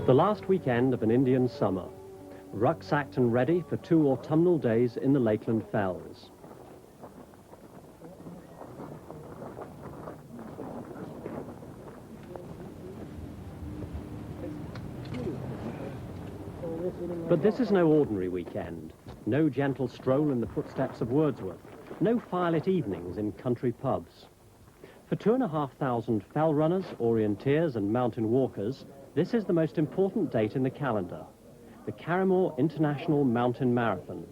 The last weekend of an Indian summer, rucksacked and ready for 2 autumnal days in the Lakeland Fells. But this is no ordinary weekend, no gentle stroll in the footsteps of Wordsworth, no firelit evenings in country pubs. For 2,500 fell runners, orienteers and mountain walkers, this is the most important date in the calendar, the Carrymore International Mountain Marathon.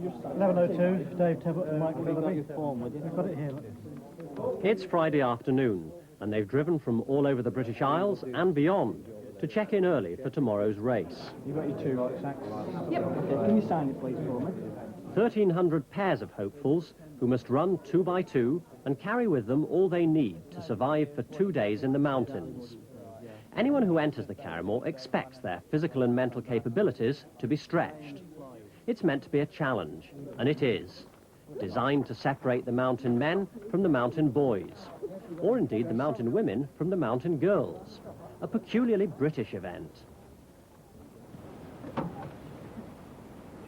11:02, Dave Tebbett and Mike Willoughby. We've got it here, look. It's Friday afternoon, and they've driven from all over the British Isles and beyond to check in early for tomorrow's race. You've got your 2 rucksacks? Yep. Okay, can you sign it, please, for me? 1,300 pairs of hopefuls who must run 2 by 2 and carry with them all they need to survive for 2 days in the mountains. Anyone who enters the Carrymore expects their physical and mental capabilities to be stretched. It's meant to be a challenge, and it is, designed to separate the mountain men from the mountain boys, or indeed the mountain women from the mountain girls. A peculiarly British event.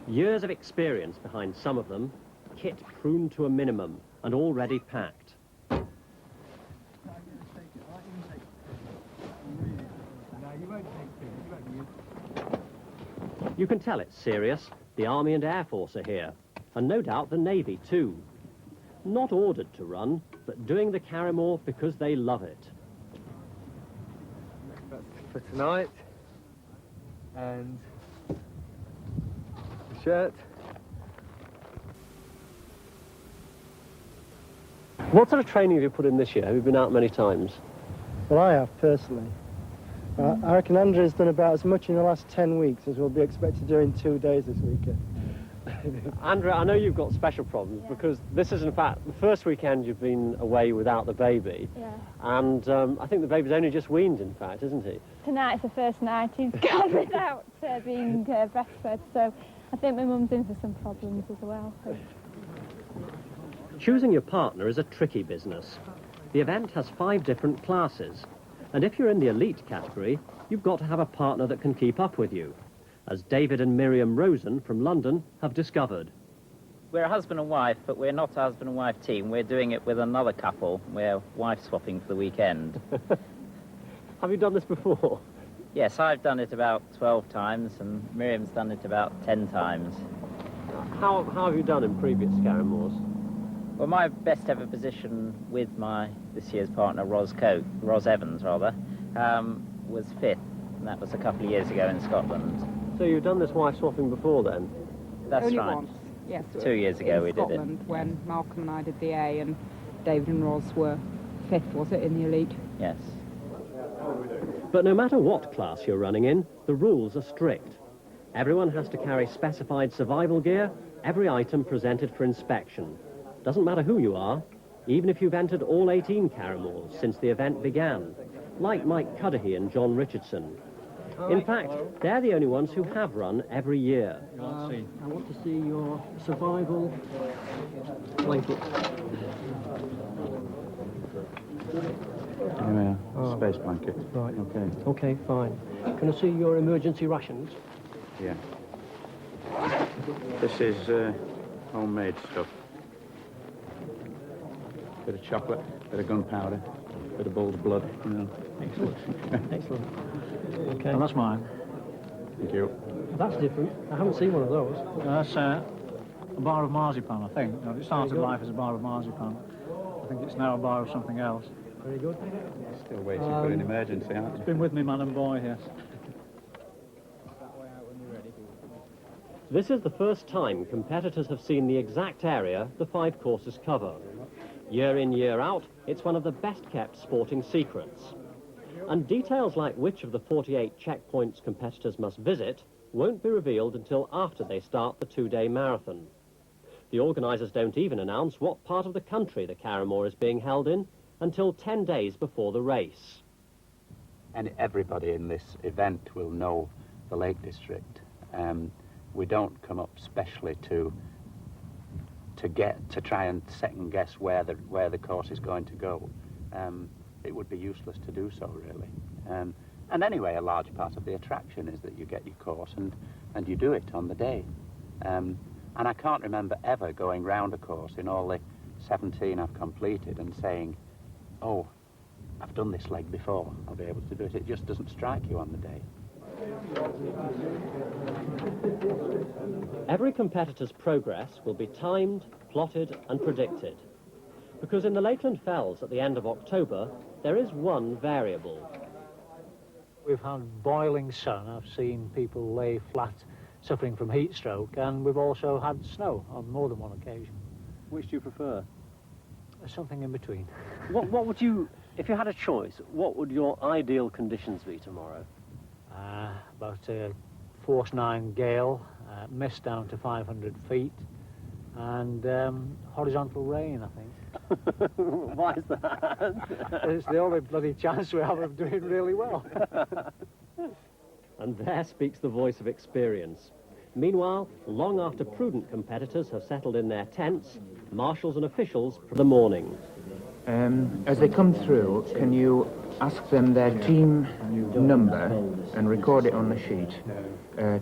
Years of experience behind some of them, kit pruned to a minimum and already packed. You can tell it's serious. The Army and Air Force are here, and no doubt the Navy too. Not ordered to run, but doing the Carrymore because they love it. For tonight, and the shirt. What sort of training have you put in this year? Have you been out many times? Well, I have, personally. I reckon Andrew's done about as much in the last 10 weeks as we'll be expected to do in 2 days this weekend. Andrea, I know you've got special problems because this is, in fact, the first weekend you've been away without the baby. Yeah. And I think the baby's only just weaned, in fact, isn't he? Tonight's the first night he's gone without being breastfed, so I think my mum's in for some problems as well. So. Choosing your partner is a tricky business. The event has 5 different classes, and if you're in the elite category, you've got to have a partner that can keep up with you, as David and Miriam Rosen from London have discovered. We're a husband and wife, but we're not a husband and wife team. We're doing it with another couple. We're wife swapping for the weekend. Have you done this before? Yes, I've done it about 12 times, and Miriam's done it about 10 times. How have you done in previous Carrymores? Well, my best ever position with this year's partner, Ros Evans, was 5th, and that was a couple of years ago in Scotland. So you've done this wife swapping before then? That's Only right. once, yes. 2 years ago we did it. In Scotland, when Malcolm and I did the A and David and Ros were 5th, was it, in the elite? Yes. But no matter what class you're running in, the rules are strict. Everyone has to carry specified survival gear, every item presented for inspection. Doesn't matter who you are, even if you've entered all 18 Carrymores since the event began, like Mike Cuddihy and John Richardson. In fact, they're the only ones who have run every year. I want to see your survival blanket. Space blanket. Right. Okay. Okay, fine. Can I see your emergency rations? Yeah. This is homemade stuff. Bit of chocolate, bit of gunpowder, bit of bull's blood, you know. Excellent. Excellent. Okay. And that's mine. Thank you. That's different. I haven't seen one of those. That's a bar of marzipan, I think. You know, it started life as a bar of marzipan. I think it's now a bar of something else. Very good. Still waiting for an emergency, aren't It's you? been with me, man and boy, yes. This is the first time competitors have seen the exact area the 5 courses cover. Year in, year out, it's one of the best-kept sporting secrets. And details like which of the 48 checkpoints competitors must visit won't be revealed until after they start the 2-day marathon. The organisers don't even announce what part of the country the Carrymore is being held in until 10 days before the race. And everybody in this event will know the Lake District. We don't come up specially to try and second guess where the course is going to go. It would be useless to do so, really. And anyway, a large part of the attraction is that you get your course and you do it on the day. And I can't remember ever going round a course in all the 17 I've completed and saying, oh, I've done this leg before, I'll be able to do it. It just doesn't strike you on the day. Every competitor's progress will be timed, plotted and predicted. Because in the Lakeland Fells at the end of October, there is one variable. We've had boiling sun. I've seen people lay flat suffering from heat stroke, and we've also had snow on more than one occasion. Which do you prefer? Something in between. What would you, if you had a choice, what would your ideal conditions be tomorrow? About a force 9 gale, mist down to 500 feet, and horizontal rain, I think. Why is that? It's the only bloody chance we have of doing really well. And there speaks the voice of experience. Meanwhile, long after prudent competitors have settled in their tents, marshals and officials for the morning. As they come through, can you ask them their team number and record it on the sheet,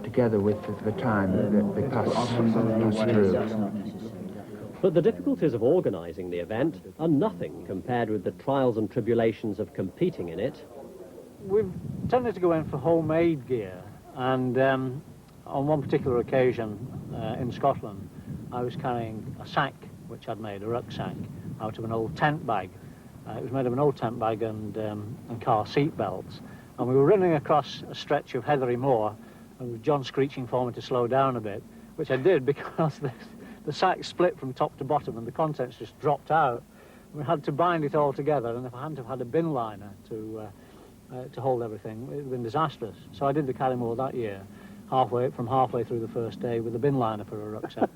together with the time that they pass through? But the difficulties of organising the event are nothing compared with the trials and tribulations of competing in it. We've tended to go in for homemade gear, and on one particular occasion in Scotland, I was carrying a sack which I'd made, a rucksack, out of an old tent bag. It was made of an old tent bag and car seat belts. And we were running across a stretch of heathery moor, and with John screeching for me to slow down a bit, which I did because the sack split from top to bottom and the contents just dropped out. We had to bind it all together, and if I hadn't have had a bin liner to hold everything, it would have been disastrous. So I did the Carrymore that year, from halfway through the first day with a bin liner for a rucksack.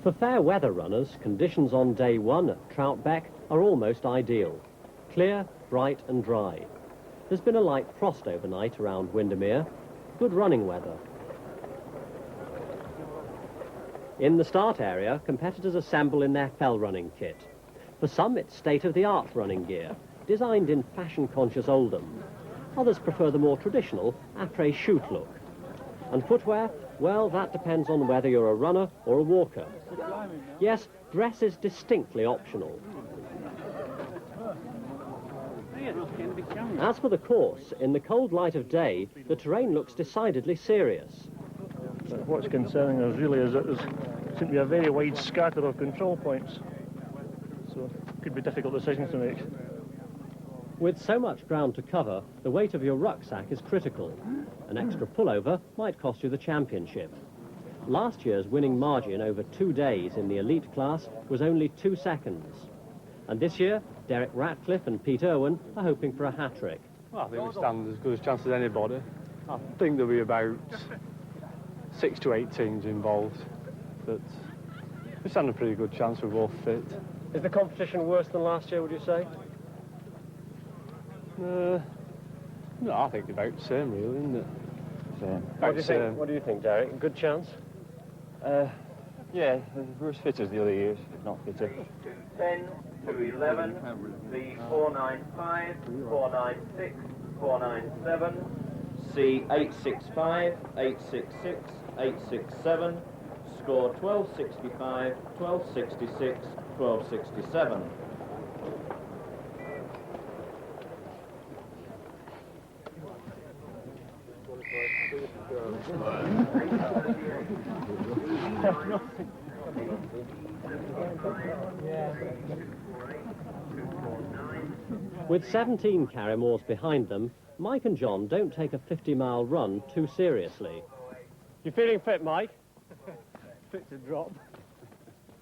For fair weather runners, conditions on day one at Troutbeck are almost ideal. Clear, bright and dry. There's been a light frost overnight around Windermere. Good running weather. In the start area, competitors assemble in their fell running kit. For some, it's state-of-the-art running gear, designed in fashion-conscious Oldham. Others prefer the more traditional après-chute look. And footwear, well, that depends on whether you're a runner or a walker. Yes, dress is distinctly optional. As for the course, in the cold light of day, the terrain looks decidedly serious. What's concerning us really is that there seems to be a very wide scatter of control points. So it could be difficult decisions to make. With so much ground to cover, the weight of your rucksack is critical. An extra pullover might cost you the championship. Last year's winning margin over 2 days in the elite class was only 2 seconds. And this year, Derek Ratcliffe and Pete Irwin are hoping for a hat-trick. Well, I think we stand as good a chance as anybody. I think there'll be about 6 to 8 teams involved, but we stand a pretty good chance. We're both fit. Is the competition worse than last year, would you say? No, I think about the same, really, isn't it? Same. What do you think, Derek? Good chance? Yeah, we're as fit as the other years, if not fitter. 10 to 11, B 495, 496, 497, C 865, 866, 867, score 1265, 1266, 1267. With 17 Carrymores behind them, Mike and John don't take a 50-mile run too seriously. You feeling fit, Mike? Fit to drop.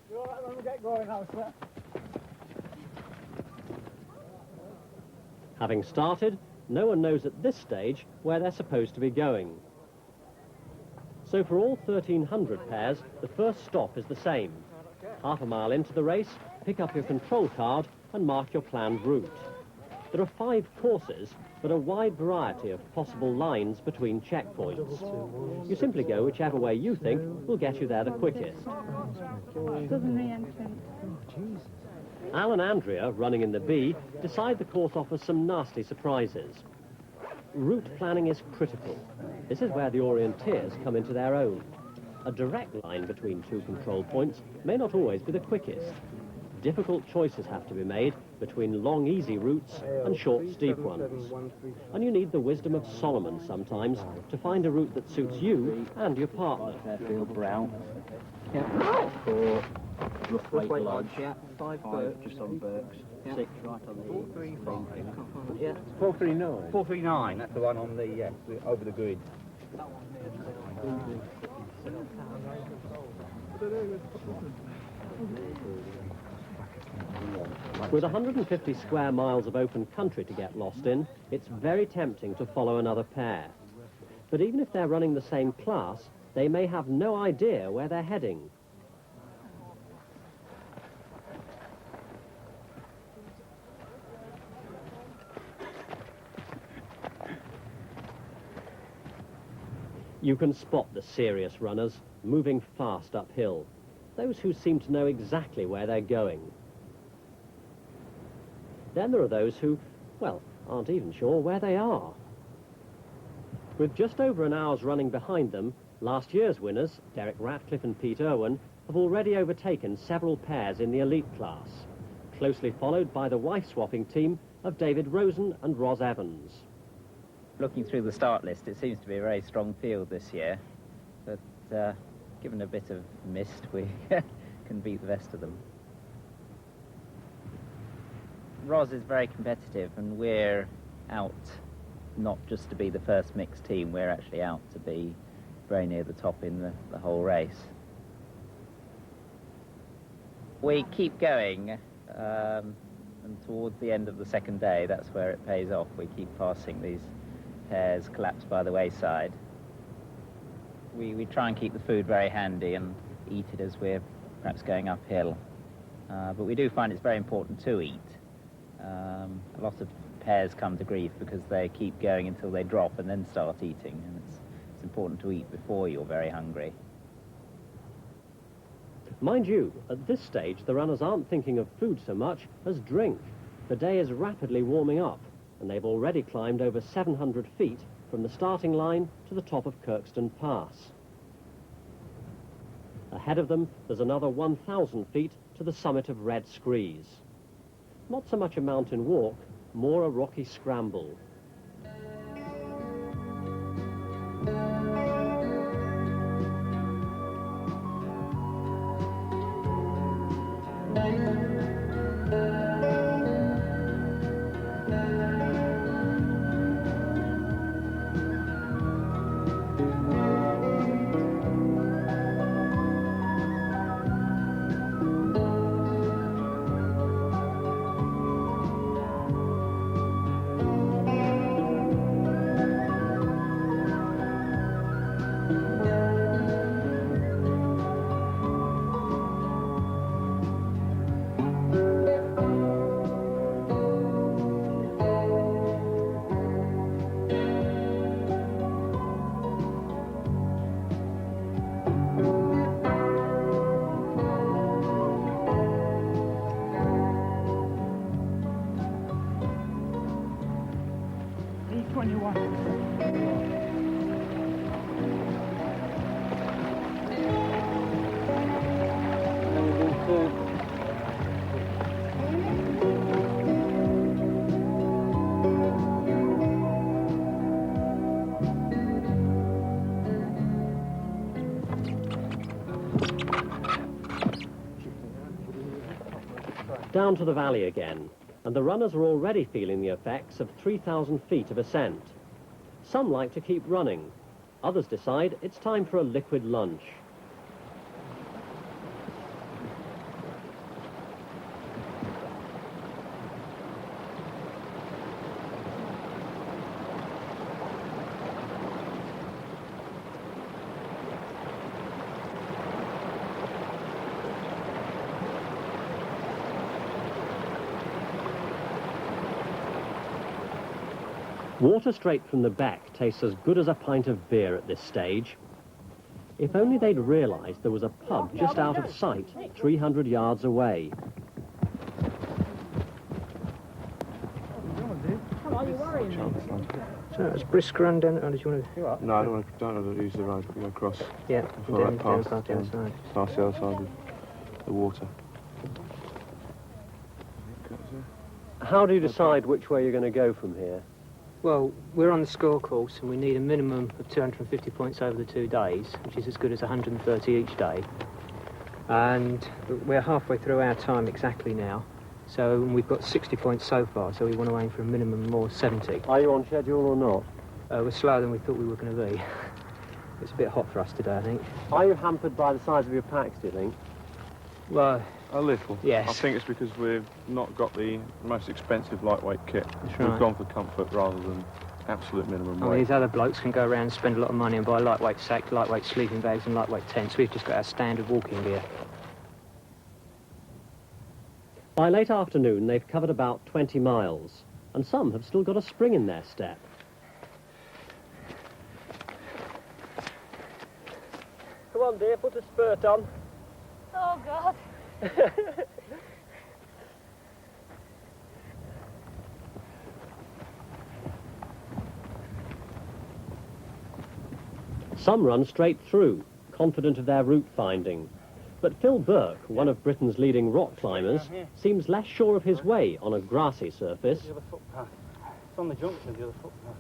You all right when we get going now, sir? Having started, no one knows at this stage where they're supposed to be going. So for all 1,300 pairs, the first stop is the same. Half a mile into the race, pick up your control card and mark your planned route. There are 5 courses, but a wide variety of possible lines between checkpoints. You simply go whichever way you think will get you there the quickest. Southern re-entrance. Al and Andrea, running in the B, decide the course offers some nasty surprises. Route planning is critical. This is where the orienteers come into their own. A direct line between 2 control points may not always be the quickest. Difficult choices have to be made between long, easy routes and short, steep ones. And you need the wisdom of Solomon sometimes to find a route that suits you and your partner. Fairfield, Brown. Yeah. 4, Roughway Lodge. Yeah. 5 just on Burks. Yeah. 6 right on the 435. Yeah. 439. 439, that's the one on the over the grid. With 150 square miles of open country to get lost in, it's very tempting to follow another pair. But even if they're running the same class, they may have no idea where they're heading. You can spot the serious runners moving fast uphill, those who seem to know exactly where they're going. Then there are those who, well, aren't even sure where they are. With just over an hour's running behind them, last year's winners, Derek Ratcliffe and Pete Irwin, have already overtaken several pairs in the elite class, closely followed by the wife-swapping team of David Rosen and Ros Evans. Looking through the start list, it seems to be a very strong field this year, but given a bit of mist, we can beat the best of them. Ros is very competitive, and we're out not just to be the first mixed team, we're actually out to be very near the top in the whole race. We keep going, and towards the end of the second day, that's where it pays off. We keep passing these pairs collapsed by the wayside. We try and keep the food very handy and eat it as we're perhaps going uphill. But we do find it's very important to eat. A lot of pairs come to grief because they keep going until they drop and then start eating, and it's important to eat before you're very hungry. Mind you, at this stage, the runners aren't thinking of food so much as drink. The day is rapidly warming up, and they've already climbed over 700 feet from the starting line to the top of Kirkstone Pass. Ahead of them, there's another 1,000 feet to the summit of Red Screes. Not so much a mountain walk, more a rocky scramble. Down to the valley again, and the runners are already feeling the effects of 3,000 feet of ascent. Some like to keep running. Others decide it's time for a liquid lunch. Water straight from the beck tastes as good as a pint of beer at this stage. If only they'd realised there was a pub just out of sight, 300 yards away. Come on, you're worrying me. So it's brisk run down, or did you want to... No, I don't want to use the road. We go across. Yeah, down the other side. Past the other side of the water. How do you decide which way you're going to go from here? Well, we're on the score course and we need a minimum of 250 points over the 2 days, which is as good as 130 each day. And we're halfway through our time exactly now. So we've got 60 points so far, so we want to aim for a minimum more 70. Are you on schedule or not? We're slower than we thought we were going to be. It's a bit hot for us today, I think. Are you hampered by the size of your packs, do you think? Well, a little. Yes. I think it's because we've not got the most expensive lightweight kit. That's We've right. gone for comfort rather than absolute minimum Well, weight. these other blokes can go around and spend a lot of money and buy lightweight sacks, lightweight sleeping bags and lightweight tents. We've just got our standard walking gear. By late afternoon, they've covered about 20 miles, and some have still got a spring in their step. Come on, dear, put a spurt on. Oh, God. Some run straight through, confident of their route finding. But Phil Burke, one of Britain's leading rock climbers, seems less sure of his way on a grassy surface. The other footpath. It's on the junction of the other footpath.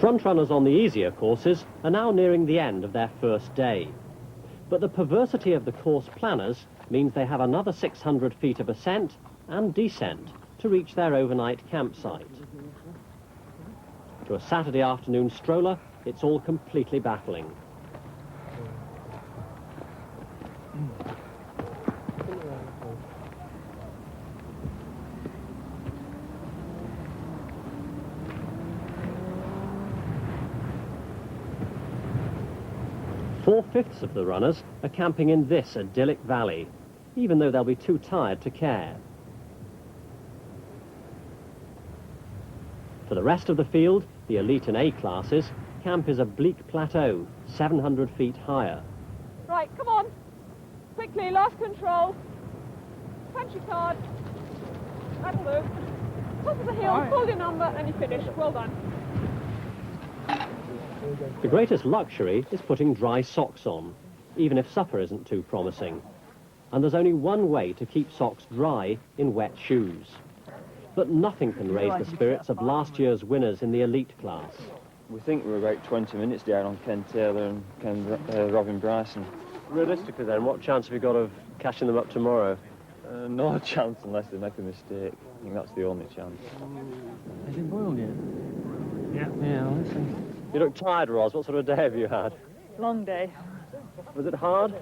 Front runners on the easier courses are now nearing the end of their first day. But the perversity of the course planners means they have another 600 feet of ascent and descent to reach their overnight campsite. To a Saturday afternoon stroller, it's all completely baffling. Four-fifths of the runners are camping in this idyllic valley, even though they'll be too tired to care. For the rest of the field, the elite and A classes, camp is a bleak plateau, 700 feet higher. Right, come on. Quickly, last control. Punch your card. That'll do. Top of the hill, call your number, and you finish. Well done. The greatest luxury is putting dry socks on, even if supper isn't too promising. And there's only one way to keep socks dry in wet shoes. But nothing can raise the spirits of last year's winners in the elite class. We think we're about 20 minutes down on Ken Taylor and Robin Bryson. Realistically then, what chance have you got of catching them up tomorrow? No chance unless they make a mistake. I think that's the only chance. Has it boiled yet? Yeah. Listen. You look tired, Ros. What sort of day have you had? Long day. Was it hard?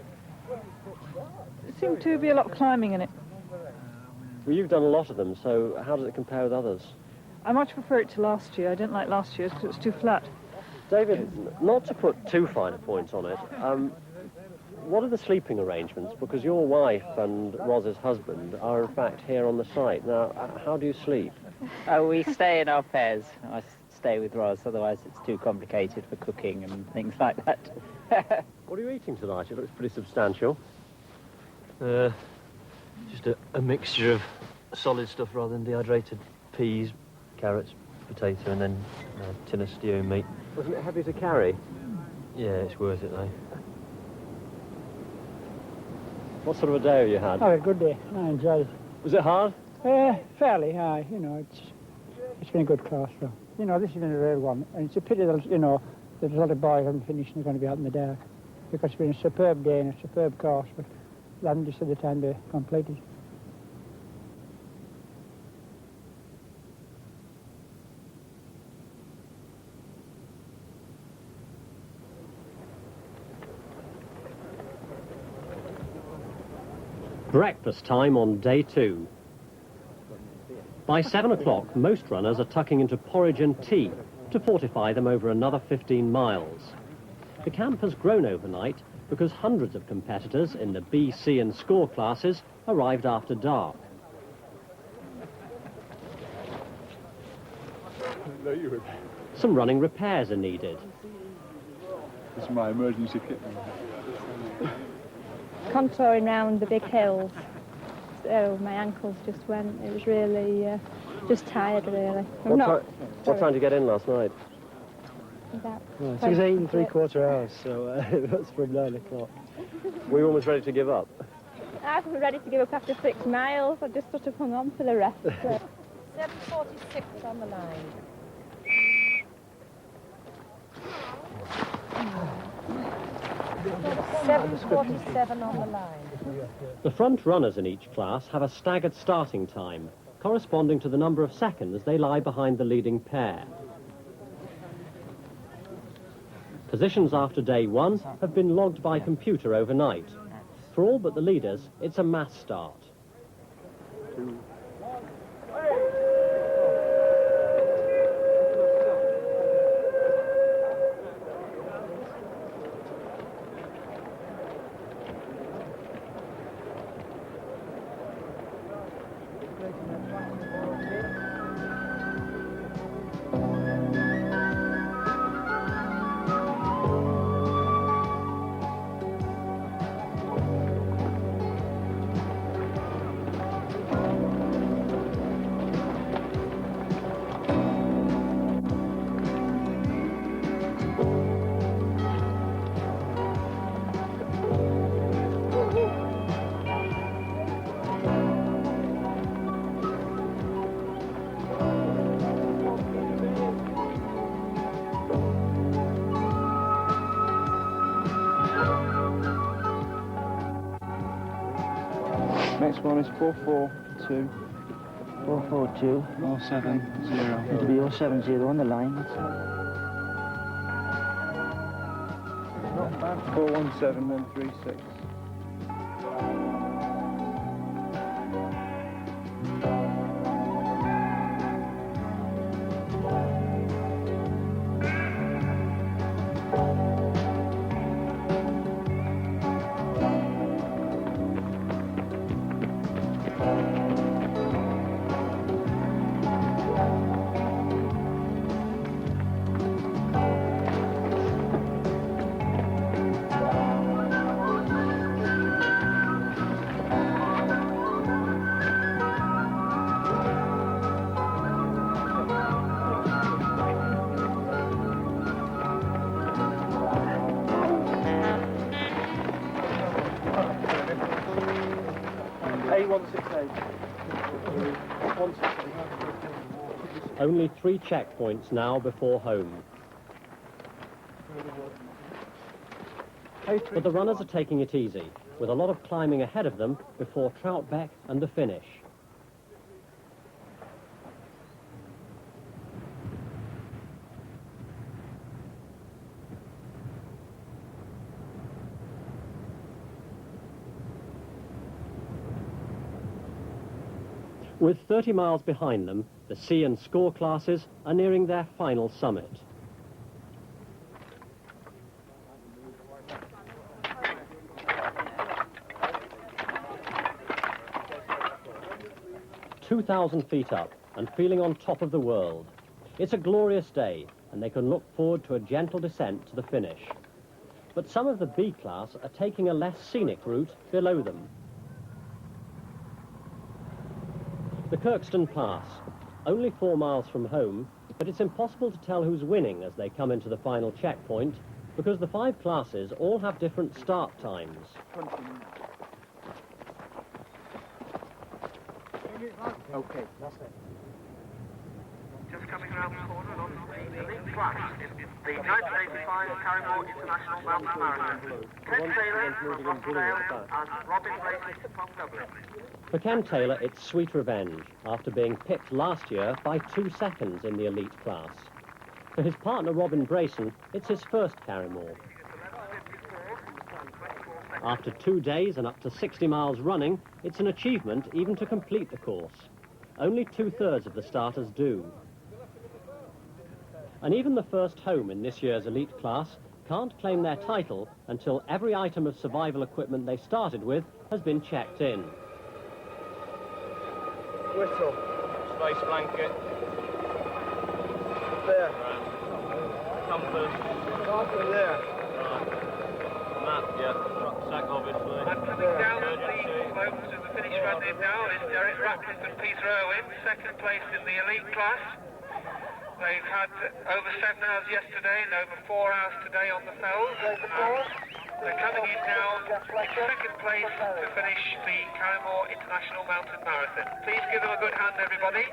There seemed to be a lot of climbing in it. Well, you've done a lot of them, so how does it compare with others? I much prefer it to last year. I didn't like last year's because it was too flat. David, not to put too fine a point on it, what are the sleeping arrangements? Because your wife and Roz's husband are in fact here on the site. Now, how do you sleep? Oh, we stay in our pairs. I stay with Roz, otherwise it's too complicated for cooking and things like that. What are you eating tonight? It looks pretty substantial. Just a mixture of solid stuff rather than dehydrated peas, carrots, potato, and then a tin of stewing meat. Wasn't it heavy to carry? Yeah, it's worth it though. What sort of a day have you had? Oh, a good day. I enjoyed it. Was it hard? Fairly high. You know, it's been a good class. So, you know, this has been a rare one, and it's a pity that, you know, there's a lot of boys haven't finished and they're going to be out in the dark, because it's been a superb day and a superb course, but they haven't just had the time to complete it. Breakfast time on day 2. By 7 o'clock, most runners are tucking into porridge and tea to to fortify them over another 15 miles. The camp has grown overnight because hundreds of competitors in the B, C and score classes arrived after dark. Some running repairs are needed. This is my emergency kit. Contouring round the big hills. So my ankles just went. It was really just tired, really. What time did you get in last night? About 16 3/4 hours, so that's from 9 o'clock. Were you almost ready to give up? I was ready to give up after 6 miles. I just sort of hung on for the rest. 7:46 on the line. $7:47 on the line. The front runners in each class have a staggered starting time, corresponding to the number of seconds they lie behind the leading pair. Positions after day 1 have been logged by computer overnight. For all but the leaders, it's a mass start. Next one is 442. 442. 070. It'll be 070 on the line. 417 136. Only 3 checkpoints now before home. But the runners are taking it easy, with a lot of climbing ahead of them before Troutbeck and the finish. With 30 miles behind them, the C and score classes are nearing their final summit. "2,000 feet up and feeling on top of the world. It's a glorious day, and they can look forward to a gentle descent to the finish. But some of the B class are taking a less scenic route below them. The Kirkston Pass, only 4 miles from home, but it's impossible to tell who's winning as they come into the final checkpoint, because the 5 classes all have different start times. Okay, that's it. Just coming around the corner and on the elite class is the 1985 Carrymore International Mountain Marathon. Ken Taylor from Langdale and Robin Bracey from Dublin. For Ken Taylor, it's sweet revenge, after being pipped last year by 2 seconds in the elite class. For his partner Robin Brayson, it's his first Carrymore. After 2 days and up to 60 miles running, it's an achievement even to complete the course. Only 2/3 of the starters do. And even the first home in this year's elite class can't claim their title until every item of survival equipment they started with has been checked in. Whistle. Space blanket. There. Right. Compass. There. Right. Map, yeah. Rucksack, obviously. And coming down the slopes of the finish rounded now is Derek Ratcliffe and Peter Irwin, second place in the elite class. They've had over 7 hours yesterday and over 4 hours today on the fells. They're coming in now in second place to finish the Carrymore International Mountain Marathon. Please give them a good hand, everybody.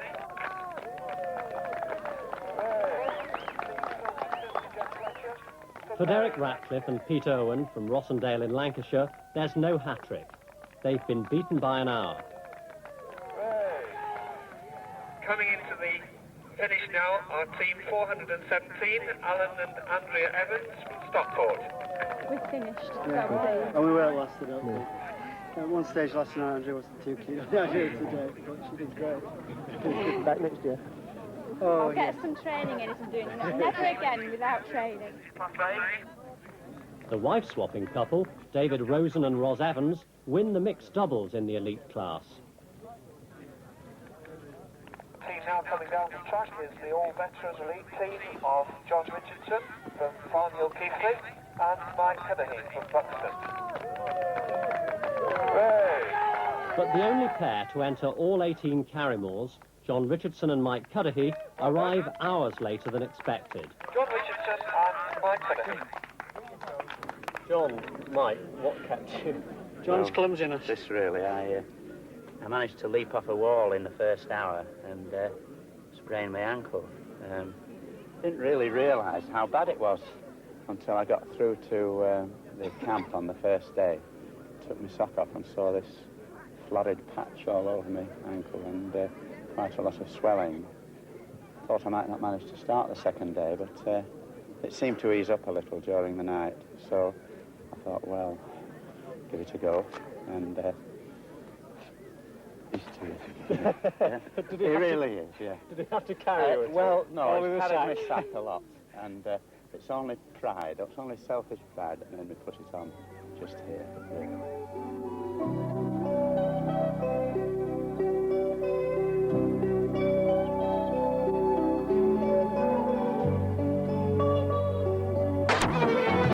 For Derek Ratcliffe and Pete Owen from Rossendale in Lancashire, there's no hat-trick. They've been beaten by an hour. Coming into the finish now are team 417, Alan and Andrea Evans from Stockport. We finished. And we weren't last, I don't think. At one stage last night, Andrea wasn't too keen on the idea today, but she did great. She'll back next year. I'll get some training in it and doing it. Never again without training. The wife-swapping couple, David Rosen and Ros Evans, win the mixed doubles in the elite class. Team now coming down the track is the all-veterans elite team of John Richardson from Farnhill Keighley and Mike Cuddihy from Buxton. But the only pair to enter all 18 Carrymores, John Richardson and Mike Cuddihy, arrive hours later than expected. John Richardson and Mike Cuddihy. John, Mike, what kept you? John's clumsiness. This really, I managed to leap off a wall in the first hour and sprained my ankle. Didn't really realise how bad it was until I got through to the camp on the first day. Took my sock off and saw this florid patch all over my ankle and quite a lot of swelling. Thought I might not manage to start the second day, but it seemed to ease up a little during the night. So I thought, well, give it a go. And he's too. Yeah. He really is, yeah. Did he have to carry you? Well, no, he I carried my sack a lot. And it's only pride, it's only selfish pride that made me put it on just here.